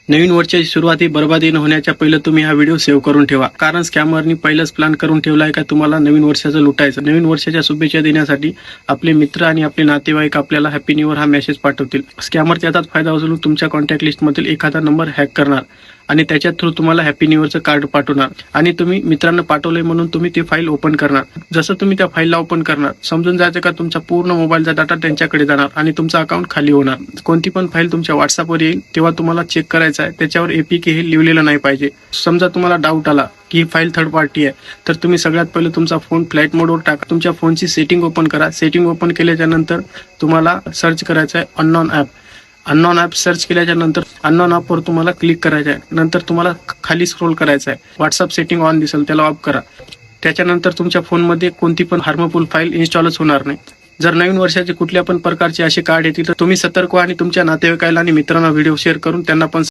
नवीन वर्षाची सुरुवात ही बरबादी न होण्याच्या पहिलं तुम्ही हा व्हिडिओ सेव्ह करून ठेवा, कारण स्कॅमरनी पहिलंच प्लॅन करून ठेवलाय का तुम्हाला नवीन वर्षाचं लुटायचं. नवीन वर्षाच्या शुभेच्छा देण्यासाठी आपले मित्र आणि आपले नातेवाईक आपल्याला हॅपी न्यू इयर हा मेसेज पाठवतील. स्कॅमर त्याचाच फायदा उचलून तुमच्या कॉन्टॅक्ट लिस्टमधील एखादा नंबर हॅक करणार आणि त्याच्या थ्रू तुम्हाला हॅपी न्यू इयरचं कार्ड पाठवणार आणि तुम्ही मित्रांना पाठवलंय म्हणून तुम्ही ती फाईल ओपन करणार. जसं तुम्ही त्या फाईलला ओपन करणार, समजून जायचं का तुमचा पूर्ण मोबाईलचा डाटा त्यांच्याकडे जाणार आणि तुमचं अकाउंट खाली होणार. कोणती पण फाईल तुमच्या व्हॉट्सअपवर येईल तेव्हा तुम्हाला चेक करायचं आहे, त्याच्यावर APK हे लिहिलेलं नाही पाहिजे. समजा तुम्हाला डाऊट आला की ही फाईल थर्ड पार्टी आहे, तर तुम्ही सगळ्यात पहिले तुमचा फोन फ्लाईट मोडवर टाका. तुमच्या फोनची सेटिंग ओपन करा. सेटिंग ओपन केल्याच्या नंतर तुम्हाला सर्च करायचं आहे unknown app. Unknown app search केल्याच्या नंतर अननोन ॲपवर तुम्हाला क्लिक करायचं आहे. नंतर तुम्हाला खाली स्क्रोल करायचं आहे. व्हॉट्सअप सेटिंग ऑन दिसेल, त्याला ऑफ करा. त्याच्यानंतर तुमच्या फोनमध्ये कोणती पण हार्मफुल फाईल इन्स्टॉलच होणार नाही. जर नवीन वर्षाचे कुठल्या पण प्रकारचे असे कार्ड येतील तर तुम्ही सतर्क व्हा आणि तुमच्या नातेवाईकाला आणि मित्रांना व्हिडिओ शेअर करून त्यांना पण